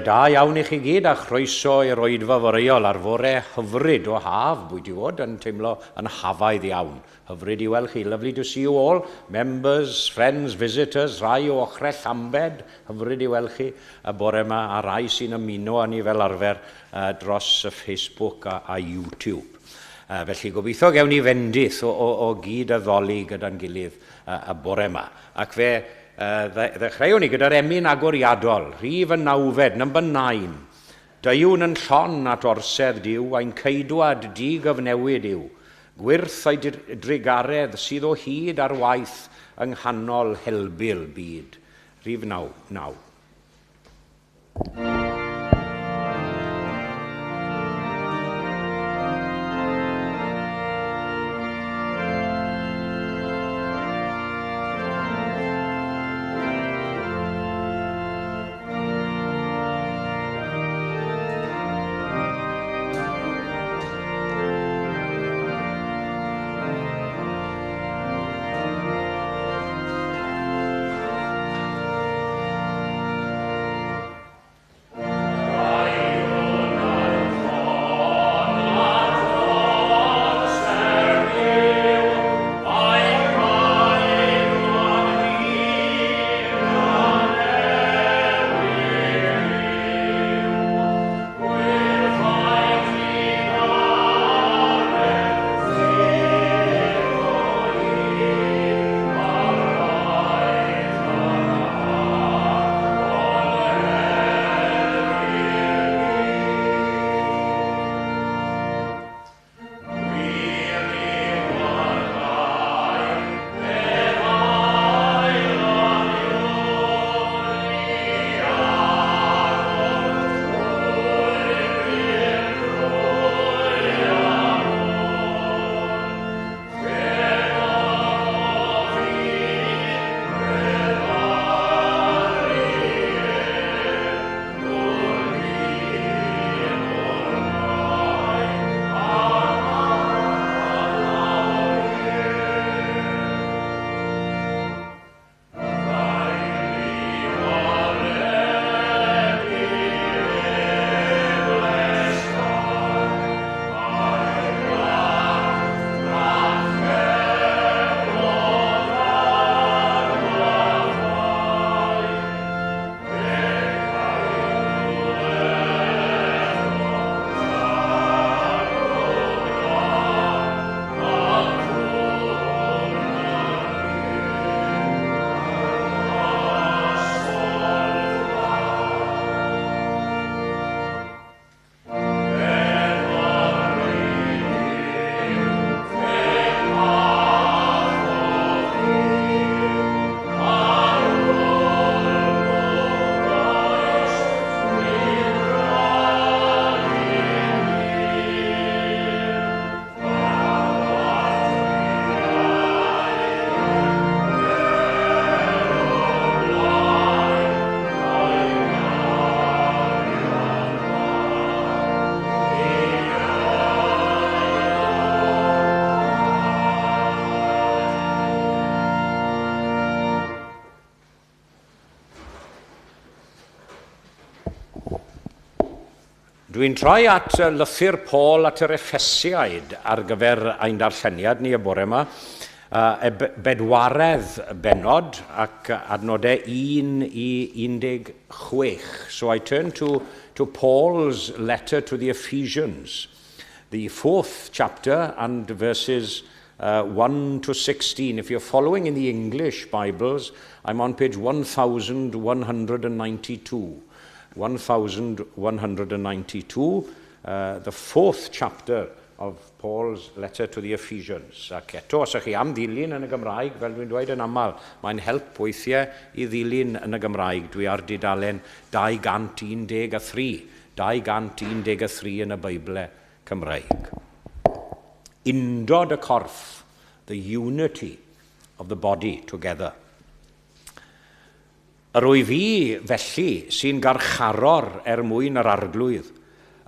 da iawn I chi gyd a chroeso i'r oedfa foreol ar fore hyfryd o haf, bwyd I fod yn teimlo yn hafaidd iawn. Hyfryd I weld chi. Lovely to see you all, members, friends, visitors, rai o ochrau Llambed. Hyfryd I weld chi y bore yma a rai sy'n ymuno â ni fel arfer dros y Facebook a YouTube. Felly gobeithio gewn ni fendith o gyd addoli gyda'n gilydd y bore yma. Ac fe ddechreuwn ni gyda'r emyn agoriadol, rhif y nawfed, number 9. Daiwn yn llon at orsedd diw, a'n ceidwad di-gyfnewid yw. Gwyrth a'i drigaredd sydd o hyd ar waith yng nghanol helbil byd. Rhif 9. Dwi'n troi at lythyr Paul at yr Effesiaid ar gyfer ein darlleniad ni y bore yma, bedwaredd benod ac adnodau 1 I 16. So I turn to Paul's letter to the Ephesians, the 4th chapter and verses 1 to 16. If you're following in the English Bibles, I'm on page 1192. 1192, the 4th chapter of Paul's letter to the Ephesians. Ac eto, os ych chi am ddilyn yn y Gymraeg, fel dwi'n dweud yn aml, mae'n help weithiau I ddilyn yn y Gymraeg. Dwi ar dudalen 213. 213 yn y Beible Cymraeg. Undod y corff, the unity of the body together. Yr wy fi, felly, sy'n garcharor mwyn yr arglwydd,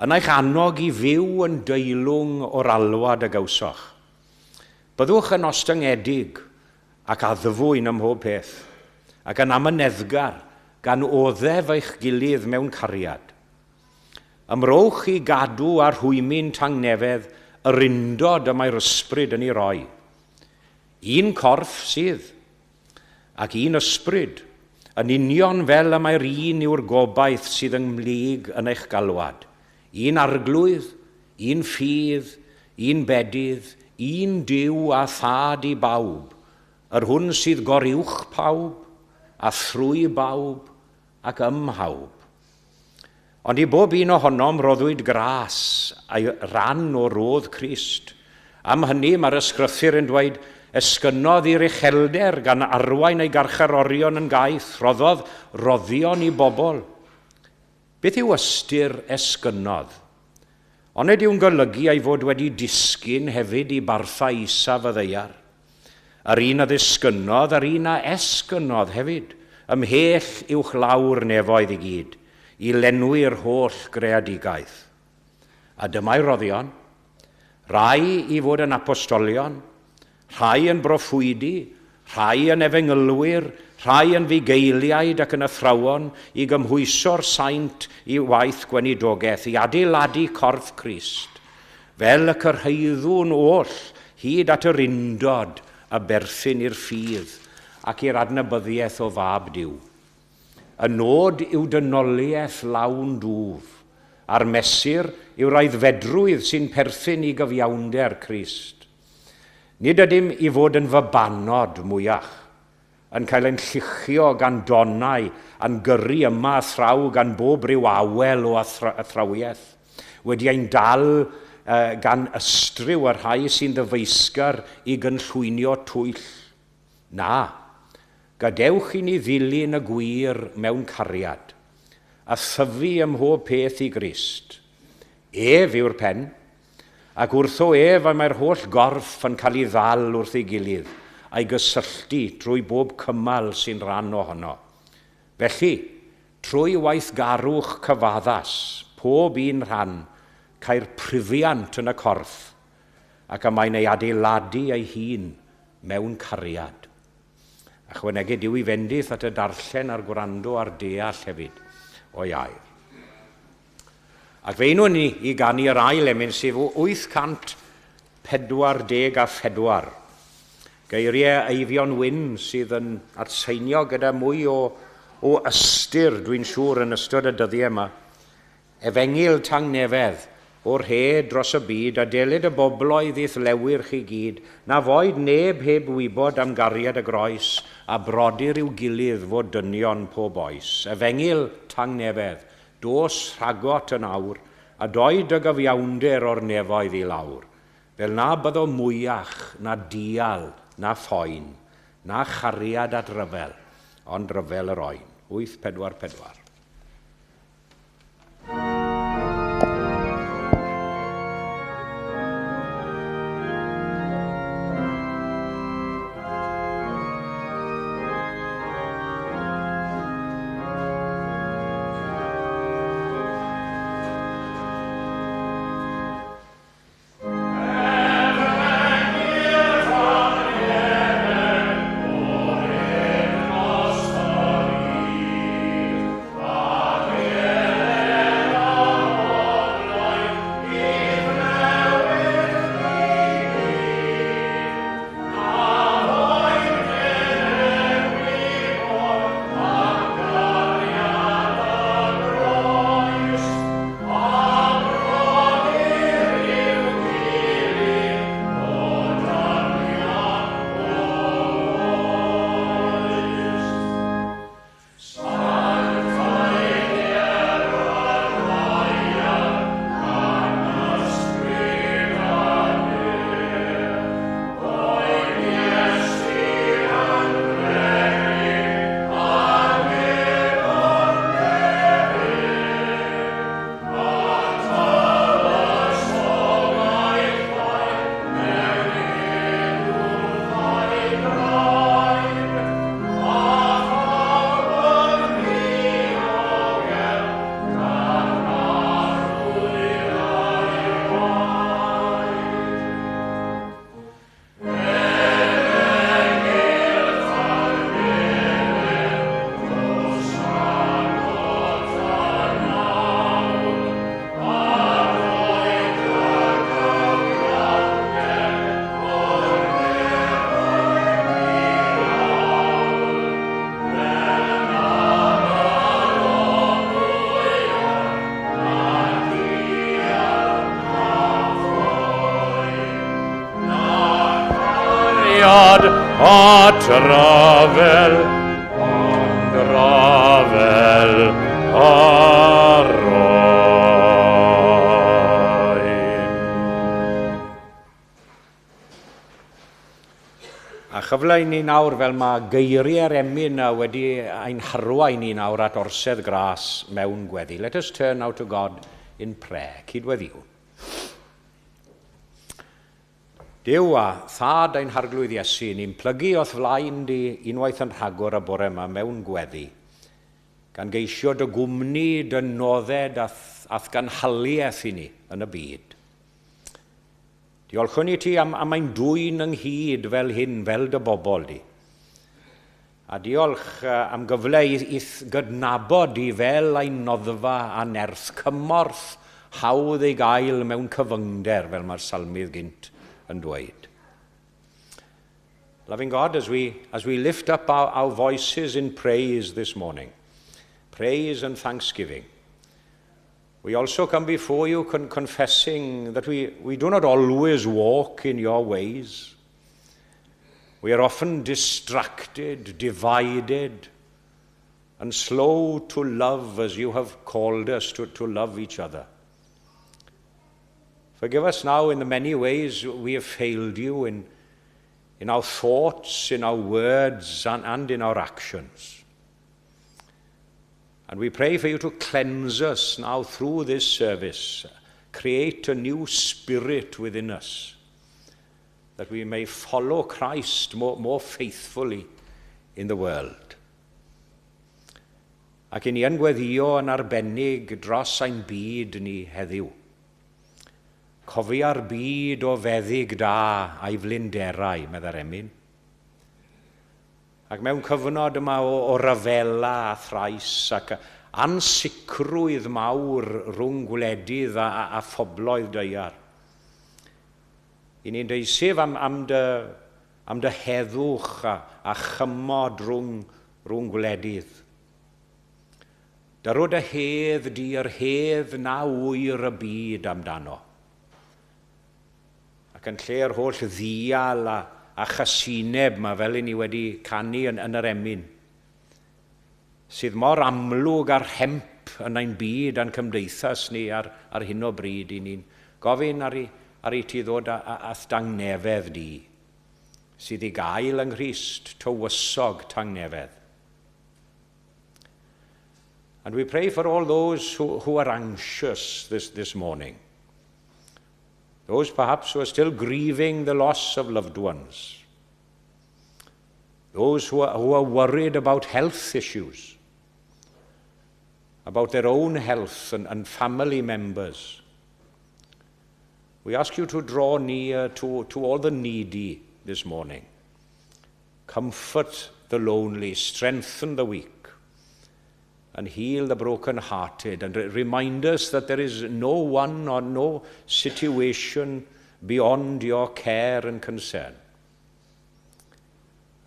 yn eich annog I fyw yn deilwng o'r alwad y gawsoch. Byddwch yn ostyngedig ac addfwyn ym mhob peth, ac yn amyneddgar gan oddef eich gilydd mewn cariad. Ymrowch i gadw ar hwymin tangnefedd yr undod y mae'r ysbryd yn ei roi. Un corff sydd, ac un ysbryd, yn union fel y mae'r un yw'r gobaith sydd yn mlyg yn eich galwad. Un arglwydd, un ffydd, un bedydd, un diw a thad i bawb, yr hwn sydd goriwch pawb, a thrwy bawb, ac ymhawb. Ond i bob un ohonom roddwyd gras a'i ran o rodd Crist. Am hynny mae'r ysgrythur yn dweud, esgynnodd i'r uchelder gan arwain ei garcharorion yn gaeth, roddodd roddion i bobl. Beth yw ystyr esgynnodd? Onid yw'n golygu ei fod wedi disgyn hefyd i bartha isaf y ddeiar. Yr un a ddisgynnodd, yr un a esgynnodd hefyd, ymhell uwch lawr nefoedd i gyd, i lenwi'r holl greadigaeth. A dyma'i roddion, rai i fod yn apostolion, rhai yn broffwydi, rhai yn efengylwyr, rhai yn fugeiliaid ac yn athrawon, i gymhwyso'r saint i waith gweinidogaeth, i adeiladu corff Crist, fel y cyrhaeddwn oll hyd at yr undod a berthyn i'r ffydd ac i'r adnabyddiaeth o fab Duw. Y nod yw dynoliaeth lawn dwf, a'r mesur yw'r aeddfedrwydd sy'n perthyn i gyfiawnder Crist. Nid ydym i fod yn fybanod mwyach, yn cael ein lluchio gan donau a'n gyrru yma a thraw gan bob ryw awel o athrawiaeth, wedi ein dal gan ystriw y rhai sy'n ddyfeisgar i gynllwynio twyll. Na, gadewch i ni ddilyn y gwir mewn cariad, a thyfu ym mhob peth i Grist. Ef yw'r pen, ac wrtho ef a mae'r holl gorff yn cael ei ddal wrth ei gilydd, a'i gysylltu trwy bob cymal sy'n rhan ohono. Felly, trwy waithgarwch cyfaddas, pob un rhan, cael prithiant yn y corff, ac y mae'n ei adeiladu ei hun mewn cariad. Ychwanegu Duw i fendith at y darllen a'r gwrando a'r deall hefyd o iair. Ac fe unwn ni i ganu yr ail emyn sef 844 geiriau Eifion Wyn sydd yn atseinio gyda mwy o ystyr dwi'n siŵr yn ystod y dyddiau yma. Efengil tangnefedd o'r he dros y byd a delyd y bobloedd eithlewyr chi gyd, na foed neb heb wybod am gariad y groes a brodyr i'w gilydd fod dynion pob oes. Efengil tangnefedd, dos rhagot yn awr, a doed y gyfiawnder o'r nefoedd i lawr. Fel na byddo mwyach, na dial, na phoen, na chariad at ryfel, ond ryfel yr oen. 844. cariad o drafel, ond rafel o roen. A chyfle i ni nawr fel mae geiriau'r emyn wedi ein harwain ni nawr at orsedd gras mewn gweddi. Let us turn now to God in prayer. Cydweddiwn. Duw a thad ein harglwydd Iesu, ni'n plygu o'th flaen di unwaith yn rhagor y bore yma mewn gweddi, gan geisio dy gwmni, dy nodded ath ganhaliaeth i ni yn y byd. Diolchwn i ti am ein dwy'n ynghyd fel hyn, fel dy bobl di. A diolch am gyfle i gydnabod i fel ein noddfa a nerth cymorth hawdd ei gael mewn cyfyngder fel mae'r salmydd gynt yn dweud. Loving God, as we lift up our voices in praise this morning, praise and thanksgiving, we also come before you confessing that we do not always walk in your ways. We are often distracted, divided, and slow to love as you have called us to love each other. Forgive us now in the many ways we have failed you in our thoughts, in our words, and in our actions. And we pray for you to cleanse us now through this service, create a new spirit within us, that we may follow Christ more faithfully in the world. Ac i ni ynweddio yn arbennig dros ein byd ni heddiw. Cofia'r byd o feddyg da a'i flinderau, medda'r emyn. Ac mewn cyfnod yma o rafela a thrais ac ansicrwydd mawr rhwng gwledydd a phobloedd deiar. I ni'n deisif am dy heddwch a chymod rhwng gwledydd. Darod y hedd di, yr hedd na wyr y byd amdano. Ac yn lle'r holl ddial a chasineb yma fel i ni wedi canu yn yr emyn, sydd mor amlwg ar hemp yn ein byd a'n cymdeithas ni ar hyn o bryd i ni'n gofyn ar ei ti ddod a thangnefedd di, sydd i gael yng Nghrist tywysog tangnefedd. And we pray for all those who are anxious this morning. Those perhaps who are still grieving the loss of loved ones. Those who are worried about health issues, about their own health and family members. We ask you to draw near to all the needy this morning. Comfort the lonely, strengthen the weak, and heal the broken-hearted, and remind us that there is no one or no situation beyond your care and concern.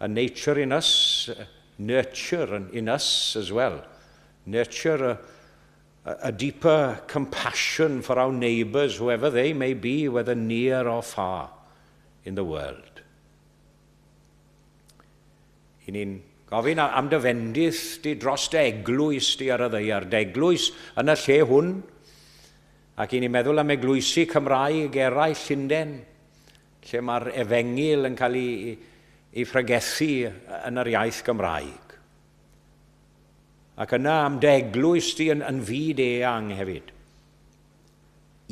A nature in us, nurture in us as well, nurture a deeper compassion for our neighbours, whoever they may be, whether near or far in the world. I ni'n gofyn am dy fendith di dros dy eglwys di ar y ddeiar, dy eglwys yn y lle hwn, ac i ni meddwl am eglwysi Cymraeg eraill Llundain, lle mae'r efengil yn cael ei phregethu yn yr iaith Gymraeg. Ac yna am dy eglwys di yn fyd eang hefyd.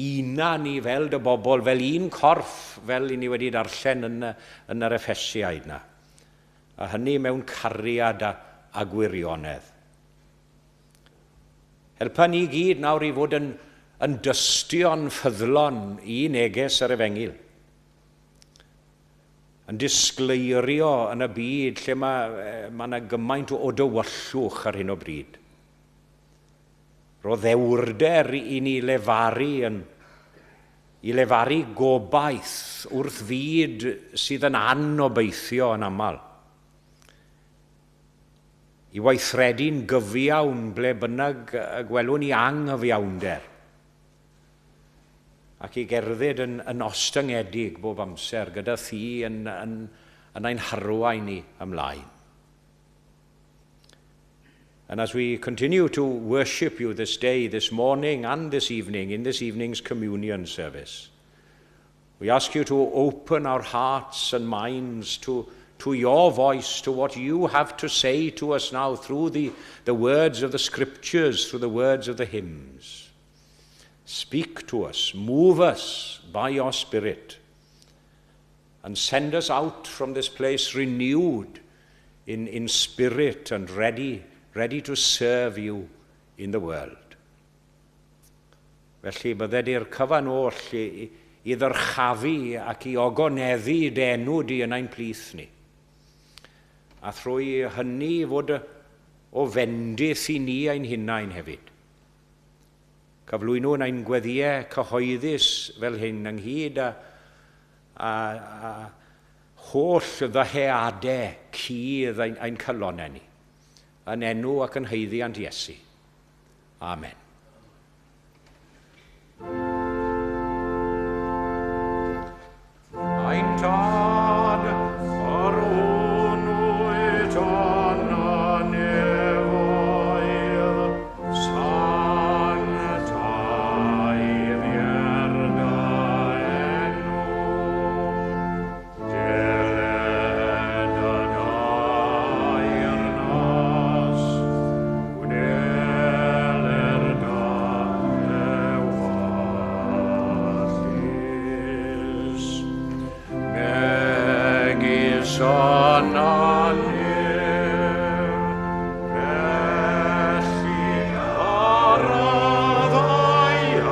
Una ni fel dy bobl, fel un corff, fel i ni wedi darllen yn yr Effesiaid na. A hynny mewn cariad a gwirionedd. Helpa ni gyd nawr i fod yn dystio'n ffyddlon i neges yr efengil. Yn disgleirio yn y byd lle mae yna gymaint o dywyllwch ar hyn o bryd. Ro ddewrder i ni lefaru i lefaru gobaith wrth fyd sydd yn anobeithio yn aml. I weithredu'n gyfiawn ble bynnag gwelwn ni anghyfiawnder, ac i gerdded yn ostyngedig bob amser gyda thi yn yn ein harwain ni ymlaen. And as we continue to worship you this day, this morning and this evening, in this evening's communion service, we ask you to open our hearts and minds to your voice, to what you have to say to us now through the words of the scriptures, through the words of the hymns. Speak to us, move us by your Spirit, and send us out from this place renewed in spirit and ready to serve you in the world. Felly bydde di'r cyfan oll i ddyrchafu ac i ogoneddu denw di yn ein plith ni. A thrwy hynny fod o fendith i ni ein hunain hefyd. Cyflwyno ein gweddiau cyhoeddus fel hyn ynghyd a holl ddyheadau cudd ein cylonau ni. Yn enw ac yn haeddiant Iesu. Amen. Ein tad ar hwnnw tonna nefoedd, sanataidd ierda enw, deled yn air nas, wneler da ewallus. Megis on anir, felly araddau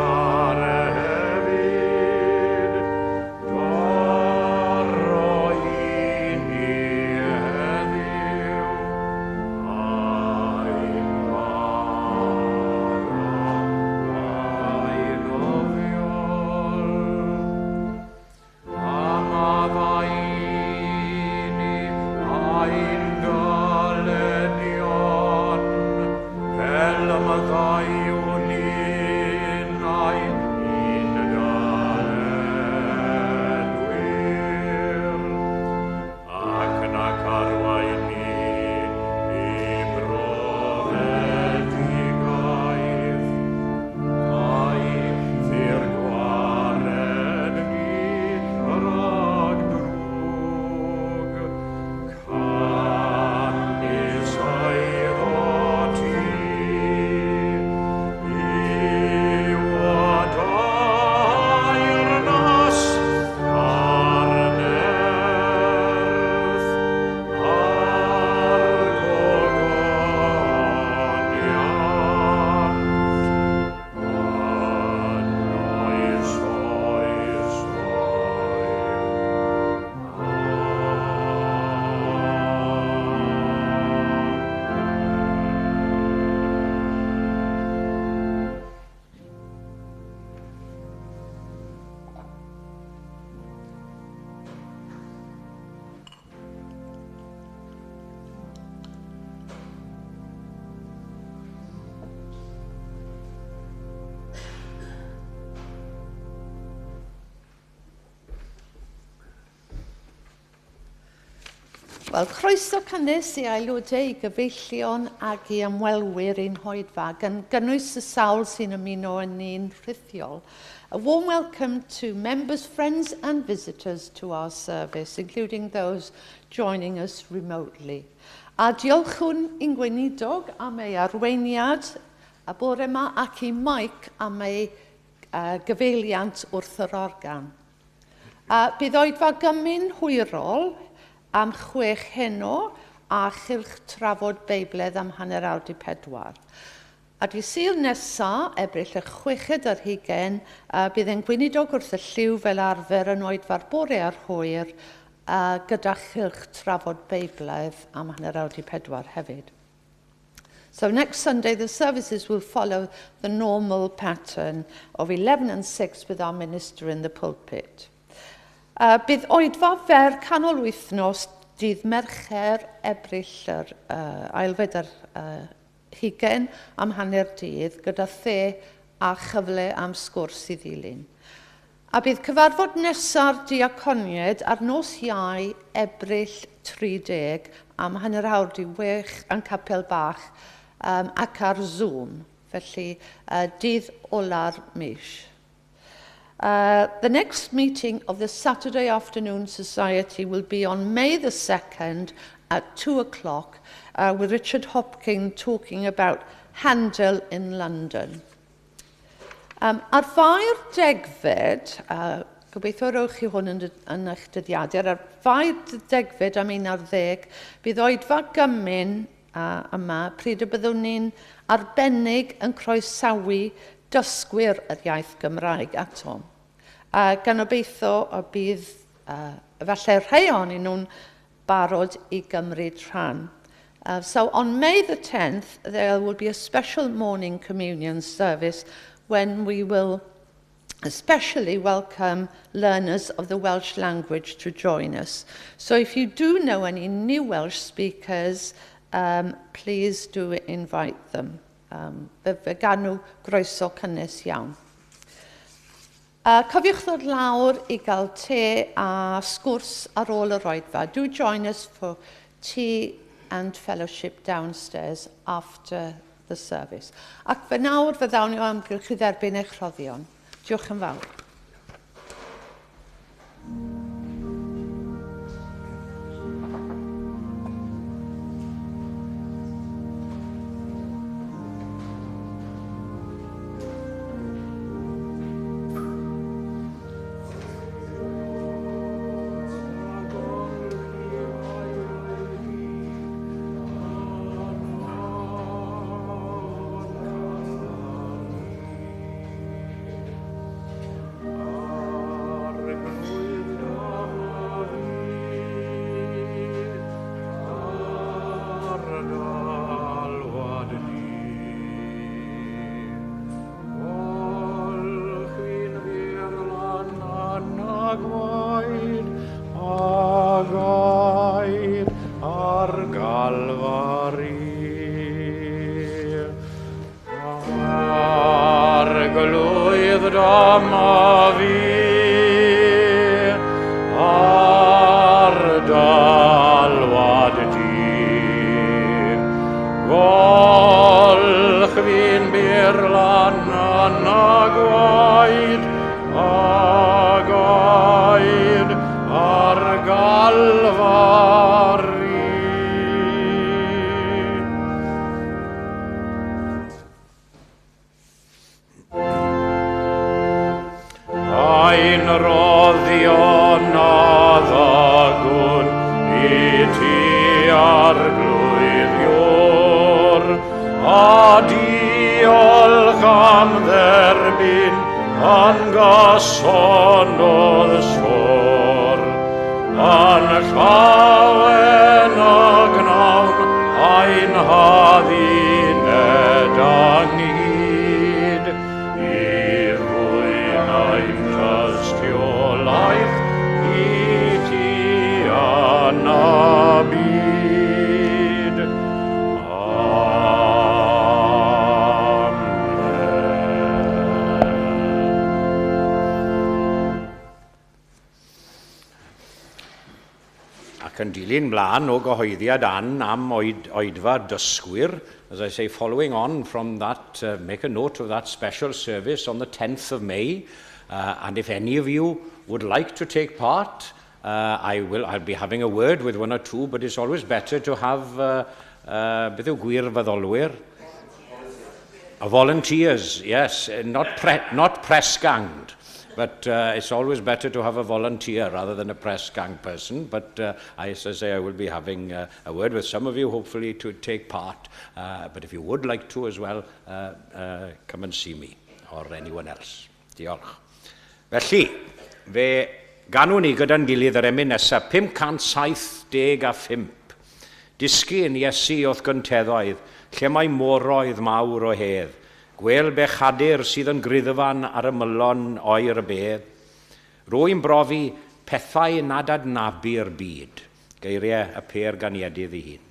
ar hefyd, doro i ni heddiw, ein Wel, croeso cynnes i aelodau i gyfeillion ac i ymwelwyr ein hoedfa, gan gynnwys y sawl sy'n ymuno yn ni'n rhithiol. A warm welcome to members, friends and visitors to our service, including those joining us remotely. A diolchwn i'n gweinidog am ei arweiniad a bore yma ac i Mike am ei gyfeiliant wrth yr organ. Bydd oedfa gymyn hwyrol am 6 heno a chylch trafod Beibledd am hanner awr 4. A di Sul nesa, Ebrill y 6 ar 20, bydd e'n gweinidog wrth y lliw fel arfer yn oedfa'r bore ar hwyr gyda chylch trafod Beibledd am hanner awr 4 hefyd. So next Sunday, the services will follow the normal pattern of 11 and 6 with our minister in the pulpit. Bydd oedfa fer canol wythnos dydd Mercher Ebrill yr ailfed ar 20 am hanner dydd gyda the a chyfle am sgwrs i ddilyn. A bydd cyfarfod nesaf diaconiaid ar nos Iau, Ebrill 30 am hanner awr 6 yn Capel Bach ac ar Zoom, felly dydd ola'r mis. The next meeting of the Saturday Afternoon Society will be on May the 2nd at 2 o'clock with Richard Hopkin talking about Handel in London. Ar fair degfed, gobeithio rowch chi hwn yn eich dyddiadur, ar fair degfed am 11, bydd oedfa gymyn yma pryd y byddwn ni'n arbennig yn croesawu dysgwyr yr iaith Gymraeg ato. Gan obeithio y bydd efallai rhai ohonyn nhw'n barod I gymryd rhan. So on May the 10th, there will be a special morning communion service when we will especially welcome learners of the Welsh language to join us. So if you do know any new Welsh speakers, please do invite them. Fe gan nhw groeso cynnes iawn. Cofiwch ddod lawr I gael te a sgwrs ar ôl yr oedfa. Do join us for tea and fellowship downstairs after the service. Ac fe nawr fe ddawn ni o amgylch I dderbyn eich rhoddion. Diolch yn fawr. Yn dilyn mlaen o gyhoeddiad am oedfa dysgwyr, as I say, following on from that, make a note of that special service on the 10th of May, and if any of you would like to take part, I'll be having a word with one or two, but it's always better to have beth yw gwir feddolwyr? Volunteers, yes, not press ganged. But it's always better to have a volunteer rather than a press gang person. But as I say, I will be having a word with some of you, hopefully, to take part. But if you would like to as well, come and see me or anyone else. Diolch. Felly, fe ganwn ni gyda'n gilydd yr emyn nesaf 575. Disgu yn Iesu o'th gynteddoedd, lle mae moroedd mawr o hedd. Gwel bechadur sydd yn gryddfan ar y mylon oer y bedd. Rwy'n brofi pethau nad adnabu'r byd. Geiriau y per ganiadydd ei hun.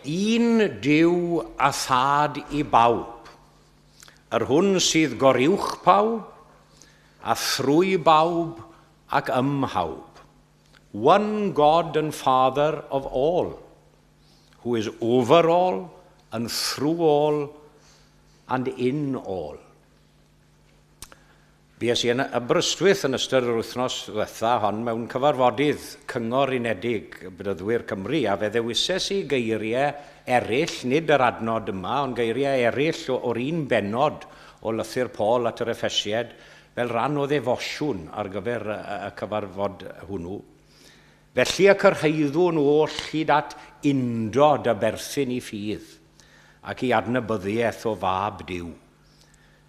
un Duw a thad I bawb, yr hwn sydd goriwch pawb, a thrwy bawb ac ymhawb. One God and Father of all, who is over all and through all and in all. Bues I yn Aberystwyth yn ystod yr wythnos ddiwetha hon mewn cyfarfodydd Cyngor Unedig y Byddwyr Cymru, a fe ddewises I geiriau eraill, nid yr adnod yma, ond geiriau eraill o'r un benod o lythyr Paul at yr Effesied, fel rhan o ddefosiwn ar gyfer y cyfarfod hwnnw. Felly y cyrhaeddwn oll hyd at undod a berthyn I ffydd, ac I adnabyddiaeth o fab Duw,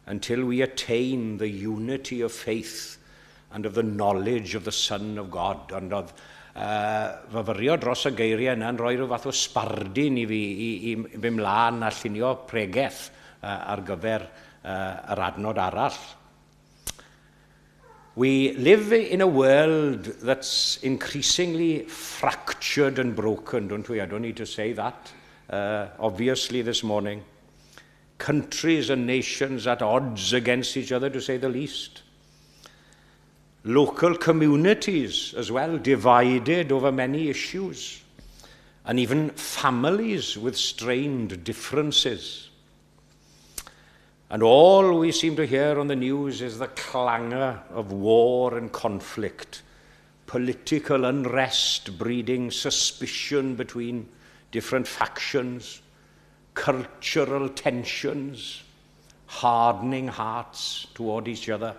until we attain the unity of faith and of the knowledge of the Son of God. Ond oedd fyfyrio dros y geiriau yna'n rhoi rhyw fath o sbardun I fi I fy mlaen a llunio pregaeth ar gyfer yr adnod arall. We live in a world that's increasingly fractured and broken, don't we? I don't need to say that, obviously, this morning. Countries and nations at odds against each other, to say the least. Local communities as well, divided over many issues. And even families with strained differences. And all we seem to hear on the news is the clangor of war and conflict, political unrest breeding suspicion between different factions, cultural tensions, hardening hearts toward each other.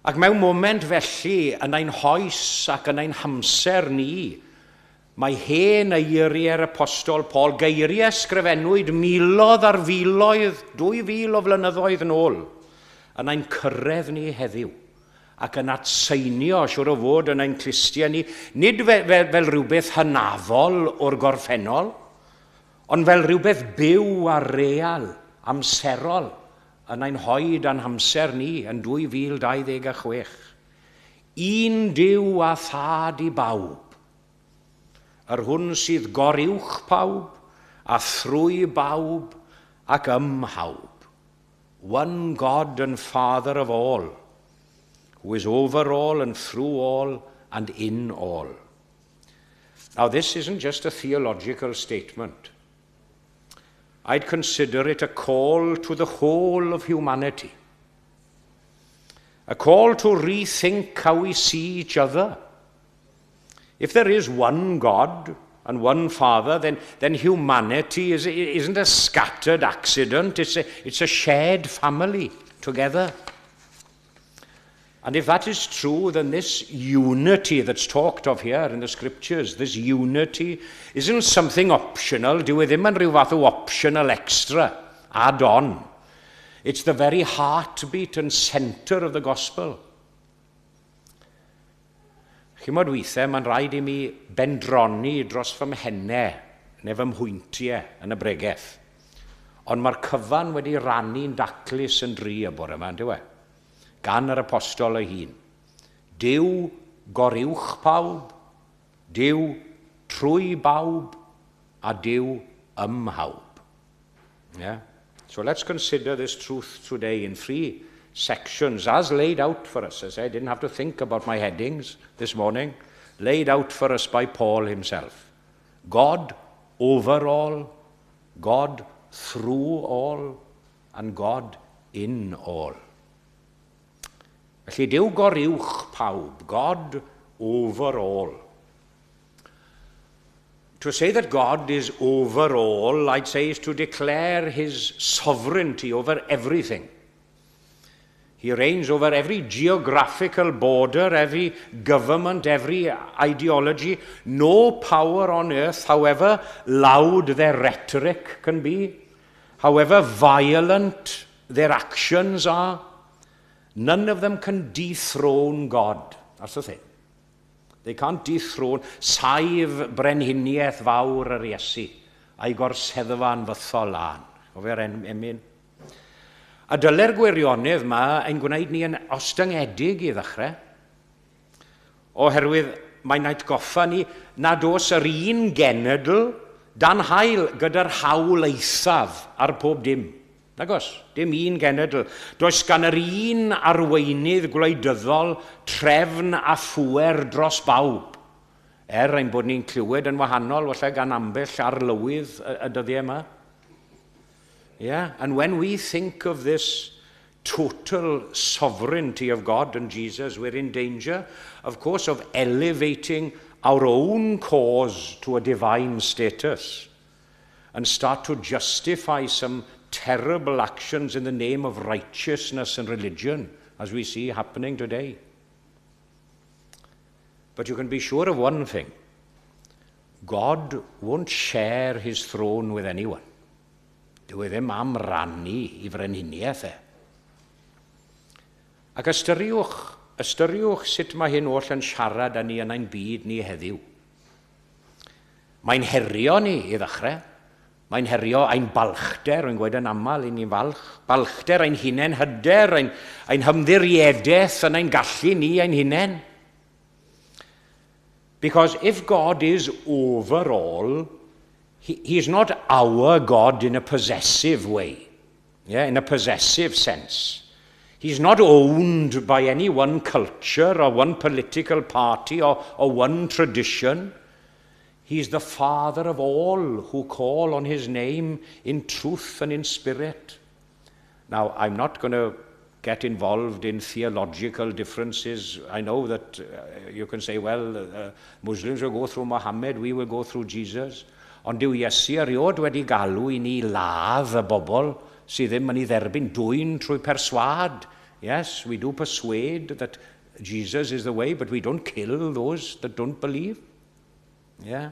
Ac mewn moment felly, yn ein hoes ac yn ein hamser ni, mae hen eiriau'r apostol Paul, geiriau sgrifennwyd miloedd ar filoedd, 2000 o flynyddoedd yn ôl, yn ein cyrraedd ni heddiw, ac yn atseinio, siwr o fod yn ein clustia ni, nid fel rhywbeth hynafol o'r gorffennol, ond fel rhywbeth byw a real, amserol, yn ein hoed a'n hamser ni yn 2026. Un Duw a thad I bawb, yr hwn sydd goriwch pawb, a thrwy bawb ac ymhawb. One God and Father of all, who is over all and through all and in all. Now, this isn't just a theological statement. I'd consider it a call to the whole of humanity. A call to rethink how we see each other. If there is one God and one Father, then humanity isn't a scattered accident, it's a shared family together. And if that is true, then this unity that's talked of here in the scriptures, this unity isn't something optional, dyw e ddim yn rhyw fath o optional extra, add on. It's the very heartbeat and centre of the gospel. Chymod weithiau, mae'n rhaid I mi bendroni dros fy mhennau, neu fy mhwyntiau yn y bregaeth. Ond mae'r cyfan wedi rannu'n daclus yn dri y bore yma, dyw e? Gan yr apostol ei hun. Duw goriwch pawb, Duw trwy bawb, a Duw ymhawb. Yeah? So let's consider this truth today in 3 sections, as laid out for us. As I didn't have to think about my headings this morning, laid out for us by Paul himself. God over all, God through all, and God in all. Felly Duw goriwch pawb, God over all. To say that God is over all, I'd say, is to declare his sovereignty over everything. He reigns over every geographical border, every government, every ideology. No power on earth, however loud their rhetoric can be, however violent their actions are, none of them can dethrone God. That's the thing. They can't dethrone saif brenhiniaeth fawr yr Iesu a'i gorseddfa'n fythol lan. Ofer emyn. A dyle'r gwirionedd yma ein gwneud ni yn ostyngedig I ddechrau, oherwydd mae'n atgoffa ni nad oes yr un genedl dan hael gyda'r hawl eithaf ar pob dim. Nag oes, dim un genedl. Does gan yr un arweinydd gwleidyddol trefn a phwer dros bawb. Ein bod ni'n clywed yn wahanol, falle gan ambell arlywydd y dyddiau yma. Yeah, and when we think of this total sovereignty of God and Jesus, we're in danger, of course, of elevating our own cause to a divine status and start to justify some terrible actions in the name of righteousness and religion, as we see happening today. But you can be sure of one thing. God won't share his throne with anyone. Dyw e ddim am rannu I frenhiniaeth e. Ac ystyriwch sut mae hyn oll yn siarad â ni yn ein byd ni heddiw. Mae'n herio ni I ddechrau. Mae'n herio ein balchder, yn gweud yn aml I ni'n falch. Balchder ein hunain hyder, ein hymddiriedeth yn ein gallu ni ein hunain. Because if God is over all, he is not our God in a possessive way, in a possessive sense. He's not owned by any one culture or one political party or one tradition. He's the Father of all who call on his name in truth and in spirit. Now, I'm not going to get involved in theological differences. I know that you can say, well, Muslims will go through Muhammad, we will go through Jesus. Ond dyw Iesu eriod wedi galw I ni ladd y bobl sydd ddim yn ei dderbyn dwyn trwy perswad. Yes, we do persuade that Jesus is the way, but we don't kill those that don't believe. Yeah.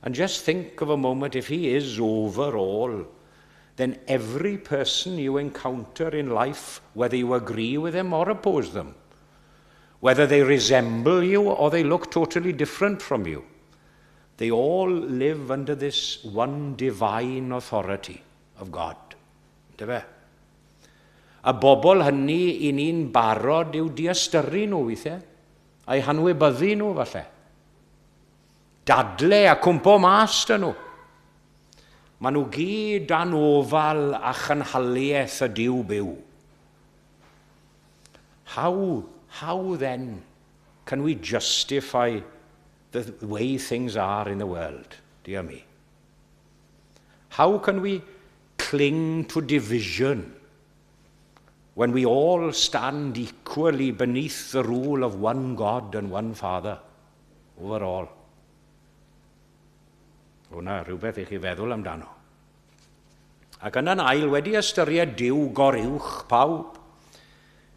And just think of a moment, if he is over all, then every person you encounter in life, whether you agree with them or oppose them, whether they resemble you or they look totally different from you, they all live under this one divine authority of God. Dyfe? A bobl hynny I ni'n barod yw diastyru nhw weithiau, a'i hanwybyddu nhw falle. Dadle a cwmpo mas dyn nhw. Maen nhw gyd dan ofal a chynhaliaeth y Duw byw. How then can we justify the way things are in the world, dear me? How can we cling to division when we all stand equally beneath the rule of one God and one Father over all? Hwna, rhywbeth I chi feddwl amdano. Ac yna'n ail wedi ystyried Duw goruwch pawb.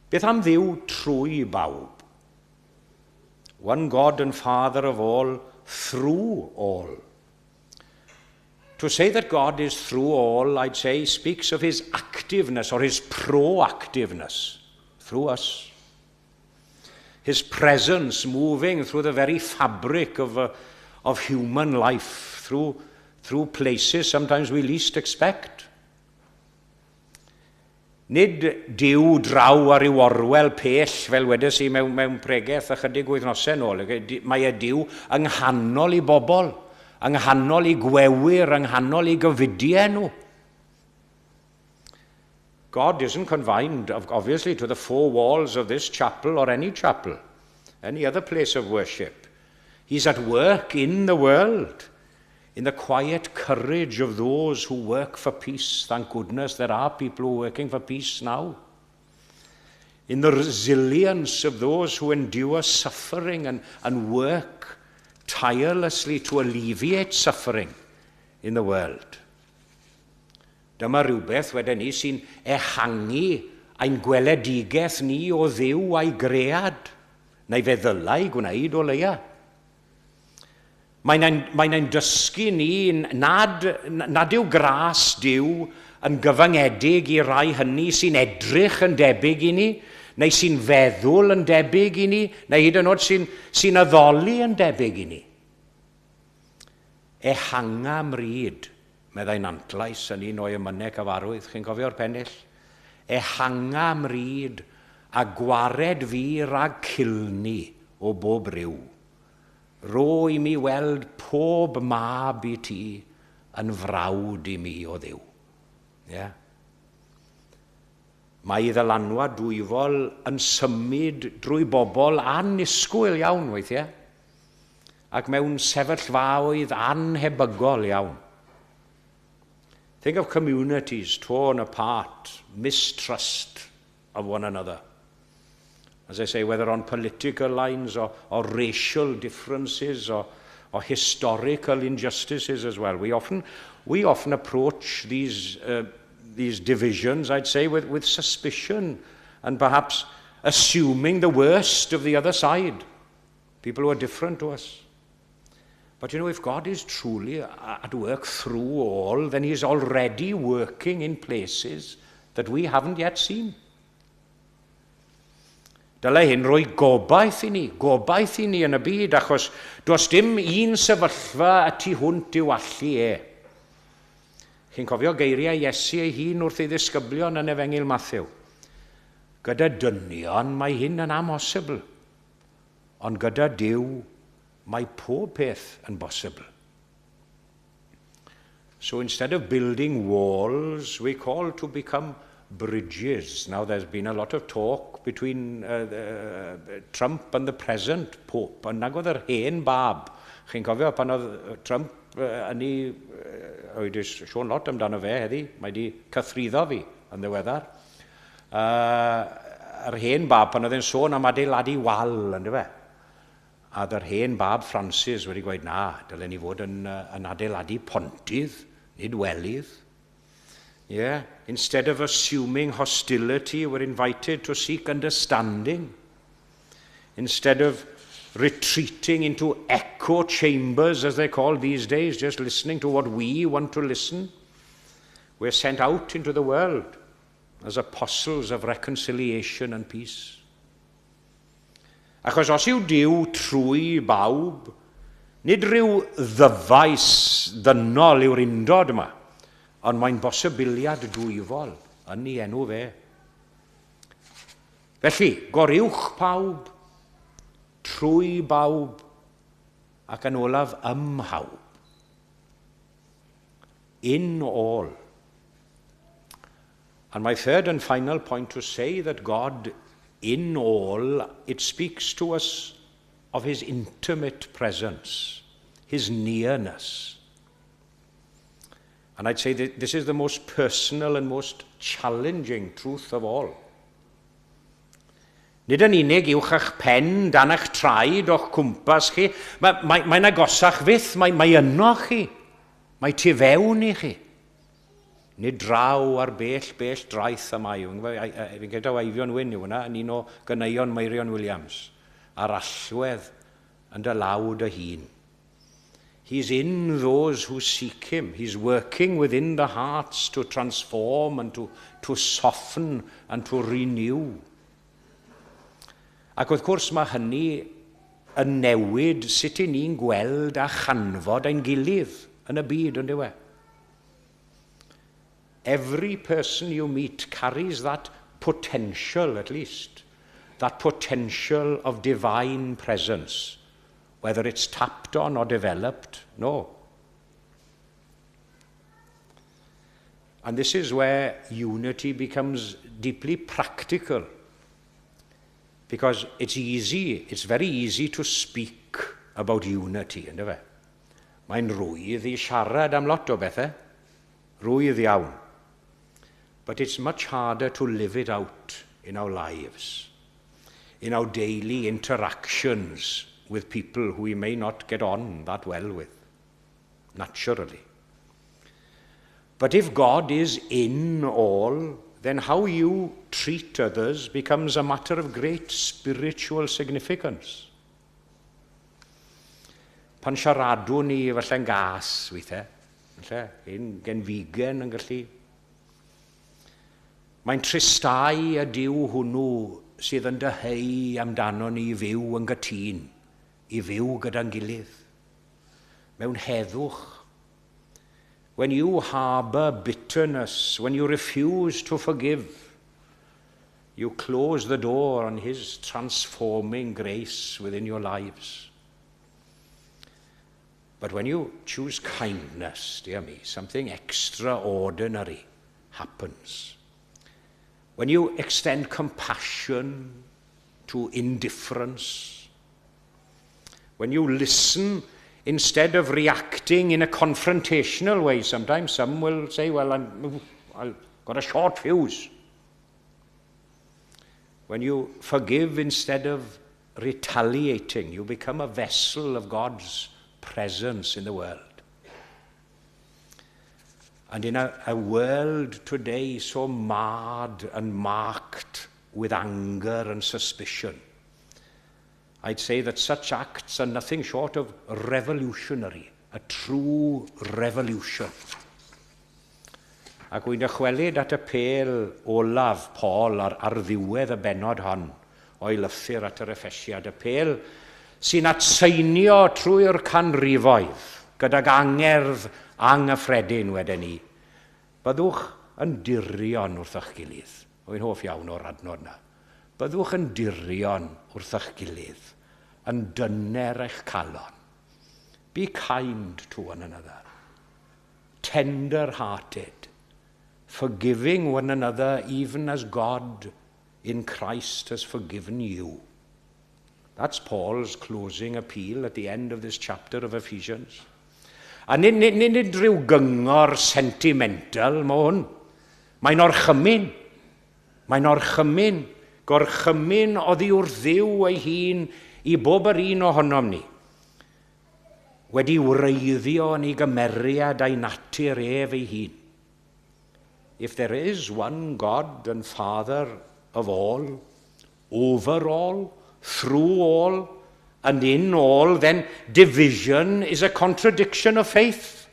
Beth am Dduw trwy bawb? One God and Father of all, through all. To say that God is through all, I'd say, speaks of his activeness or his proactiveness through us. His presence moving through the very fabric of human life, through places sometimes we least expect. Nid Duw draw ar ryw orwel pell, fel wedes I mewn pregaeth ychydig wythnosau nôl. Mae Duw yng nghanol I bobl, yng nghanol I gwewyr, yng nghanol I gyfidiau nhw. God isn't confined, obviously, to the four walls of this chapel or any chapel, any other place of worship. He's at work in the world, in the quiet courage of those who work for peace. Thank goodness there are people who are working for peace now. In the resilience of those who endure suffering and work tirelessly to alleviate suffering in the world. Dyma rhywbeth wedyn ni sy'n ehangu ein gweledigaeth ni o Dduw a'i gread, neu fe ddylai gwneud o leia. Mae'n ein dysgu ni nad yw gras Duw yn gyfyngedig I rai hynny sy'n edrych yn debyg I ni, neu sy'n feddwl yn debyg I ni, neu hyd yn oed sy'n addoli yn debyg I ni. Ehanga mryd, meddai'n antlais yn un o'i ymynau cyfarwydd, chi'n cofio'r pennill? Ehanga mryd a gwared fi rag cilni o bob ryw. Ro i mi weld pob mab i ti yn frawd i mi o Dduw. Yeah. Mae ddylanwad dwyfol yn symud drwy bobl anisgwyl iawn weithiau, ac mewn sefyllfaoedd anhebygol iawn. Think of communities torn apart, mistrust of one another. As I say, whether on political lines or racial differences or historical injustices as well. We often approach these divisions, I'd say, with suspicion and perhaps assuming the worst of the other side, people who are different to us. But you know, if God is truly at work through all, then He is already working in places that we haven't yet seen. Dyle hyn roi gobaith i ni yn y byd, achos does dim un sefyllfa y tu hwnt i'w allu e. Chi'n cofio geiriau Iesu ei hun wrth ei ddisgyblion yn Efengil Matthew. Gyda dynion mae hyn yn amhosibl, ond gyda Duw mae pob peth yn bosibl. So instead of building walls, we call to become bridges. Now there's been a lot of talk between Trump and the present Pope, ond nag oedd yr hen bab. Chi'n cofio pan oedd Trump yn ei, wedi sôn lot amdano fe heddi, mae wedi cythryddo fi yn ddiweddar. Yr hen bab pan oedd e'n sôn am adeiladu wal, ynddo fe. A dy'r hen bab Francis wedi gweud, na, dylen ni fod yn adeiladu pontydd, nid welydd. Yeah. Instead of assuming hostility, we're invited to seek understanding. Instead of retreating into echo chambers, as they're called these days, just listening to what we want to listen, we're sent out into the world as apostles of reconciliation and peace. Achos os yw Duw trwy bawb, nid ryw ddyfais ddynol yw'r undod yma, ond mae'n bosibiliad dwyfol yn ei enw fe. Felly, goriwch pawb, trwy bawb, ac yn olaf ymhawb. In all. And my third and final point to say that God, in all, it speaks to us of His intimate presence, His nearness. And I'd say that this is the most personal and most challenging truth of all. Nid yn unig uwch eich pen dan eich traed o'ch cwmpas chi, mae'n agosach fyth, mae yno chi, mae tu fewn i chi. Nid draw ar bell draeth y mae. Fi'n gael Eifion Wyn yw hwnna, yn un o gyneuon Meirion Williams, a'r allwedd yn dy lawd y hun. He's in those who seek Him. He's working within the hearts to transform and to soften and to renew. Ac wrth gwrs mae hynny yn newid sut i ni'n gweld a chanfod ein gilydd yn y byd, yn dywe. Every person you meet carries that potential, at least, that potential of divine presence. Whether it's tapped on or developed, no. And this is where unity becomes deeply practical. Because it's very easy to speak about unity, ynddo fe? Mae'n rwydd i siarad am lot o bethau, rwydd iawn. But it's much harder to live it out in our lives, in our daily interactions with people who we may not get on that well with, naturally. But if God is in all, then how you treat others becomes a matter of great spiritual significance. Pan siaradwn ni falle'n gas, weithiau, un gen figen yn gallu. Mae'n tristau y Duw hwnnw sydd yn dyheu amdano ni i fyw yn gytun, i fyw gyda'n gilydd, mewn heddwch. When you harbor bitterness, when you refuse to forgive, you close the door on His transforming grace within your lives. But when you choose kindness, dear me, something extraordinary happens. When you extend compassion to indifference, when you listen instead of reacting in a confrontational way, sometimes some will say, well, I've got a short fuse. When you forgive instead of retaliating, you become a vessel of God's presence in the world. And in a world today so marred and marked with anger and suspicion, I'd say that such acts are nothing short of revolutionary, a true revolution. Ac wy'n dychwelyd at y pêl olaf Paul ar ddiwedd y benod hon o'i lythyr at yr Effesiad, y pêl sy'n atseinio trwy'r canrifoedd gydag angerdd anghyffredin wedyn ni. Byddwch yn dirion wrth eich gilydd. Wy'n hoff iawn o'r adnod yna. Byddwch yn dirion wrth eich gilydd, yn dyner eich calon. Be kind to one another, tender-hearted, forgiving one another even as God in Christ has forgiven you. That's Paul's closing appeal at the end of this chapter of Ephesians. A nid rhyw gyngor sentimental mae hwn. Mae'n orchymyn. Mae'n orchymyn. Gorchymyn oddi wrth Dduw ei hun i bob yr un ohonom ni. Wedi wreiddio yn ei gymeriad a'i natur ef ei hun. If there is one God and Father of all, over all, through all, and in all, then division is a contradiction of faith.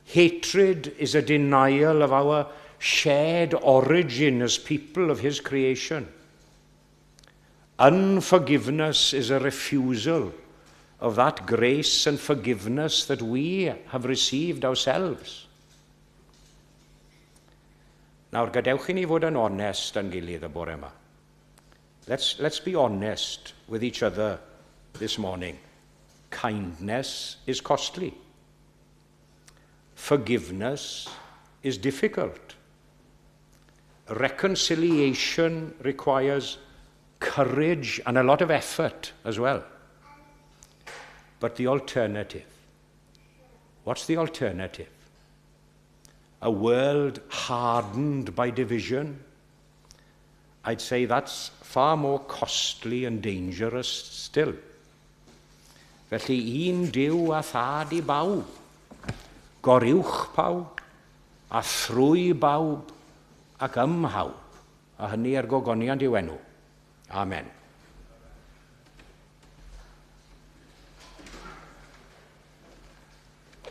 Hatred is a denial of our shared origin as people of his creation. Unforgiveness is a refusal of that grace and forgiveness that we have received ourselves. Nawr, gadewch i ni fod yn onest yn gilydd y bore yma. Let's be honest with each other this morning. Kindness is costly. Forgiveness is difficult. Reconciliation requires courage and a lot of effort as well. But the alternative, what's the alternative? A world hardened by division? I'd say that's far more costly and dangerous still. Felly un Duw a thad I bawb, goriwch pawb, a thrwy bawb, ac ymhawb, a hynny ar gogoniant i'w enw. Amen.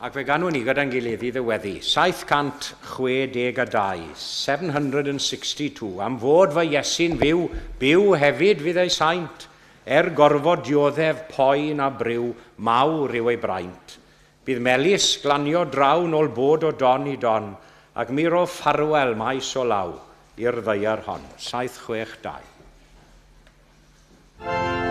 Ac fe ganwn ni gyda'n gilydd I ddiweddu, 762, 762, am fod fy Iesu'n fyw, byw hefyd fydd ei saint, gorfod dioddef poen a bryw, mawr yw ei braint. Bydd melys glanio draw nôl bod o don I don, ac mi ro ffarwel maes o law i'r ddeiar hon, 762. Yes,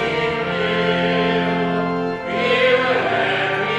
we will.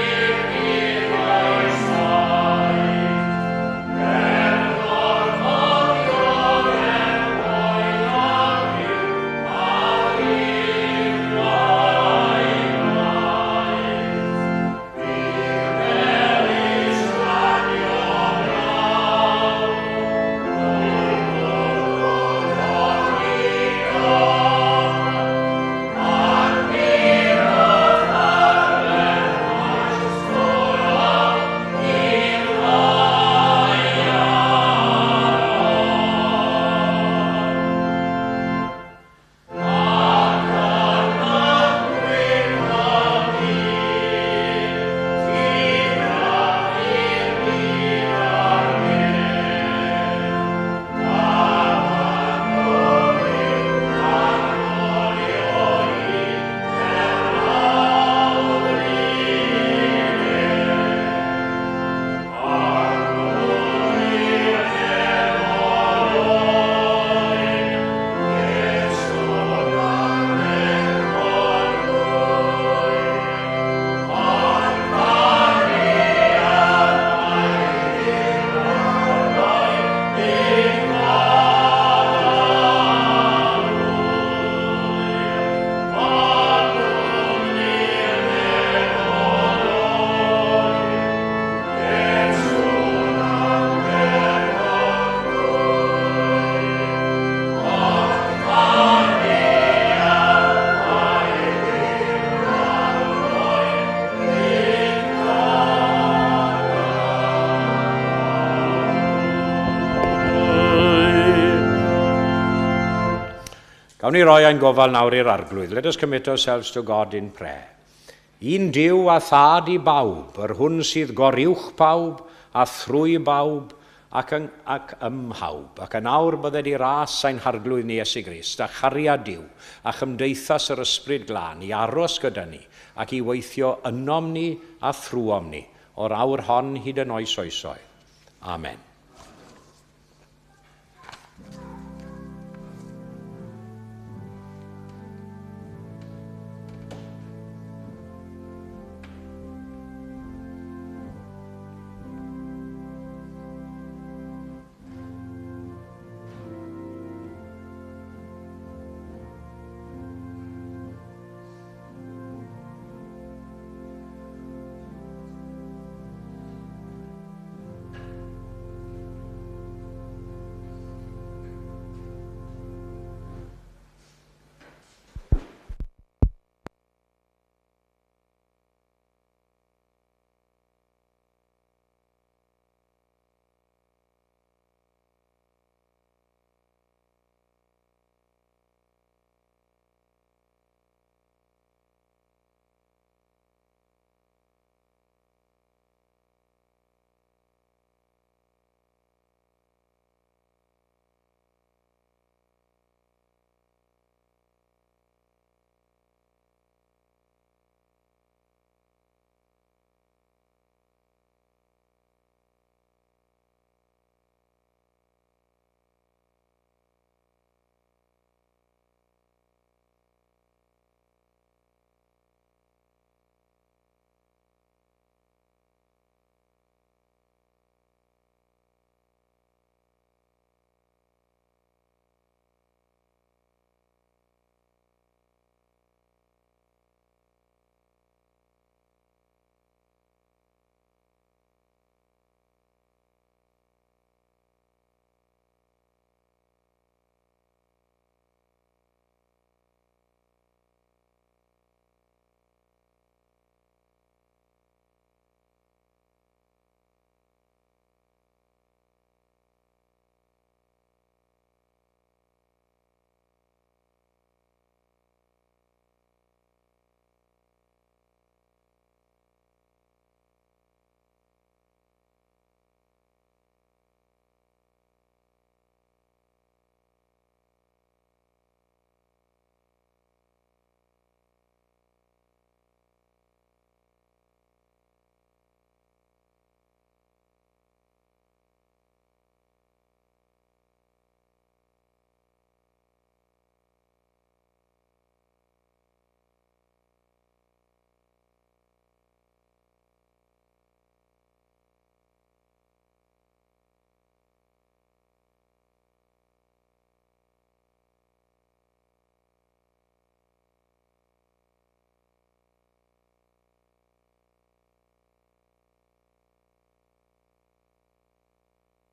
Awn ni roi ein gofal nawr i'r arglwydd. Let us commit ourselves to God in prayer. Un Duw a thad i bawb, yr hwn sydd goriwch bawb, a thrwy bawb, ac ymhawb, ac yn awr bydde di ras ein harglwydd ni Iesu Grist, a chariad Duw, a chymdeithas yr ysbryd glân, i aros gyda ni, ac i weithio ynom ni a thrwom ni, o'r awr hon hyd yn oes oesoedd. Amen.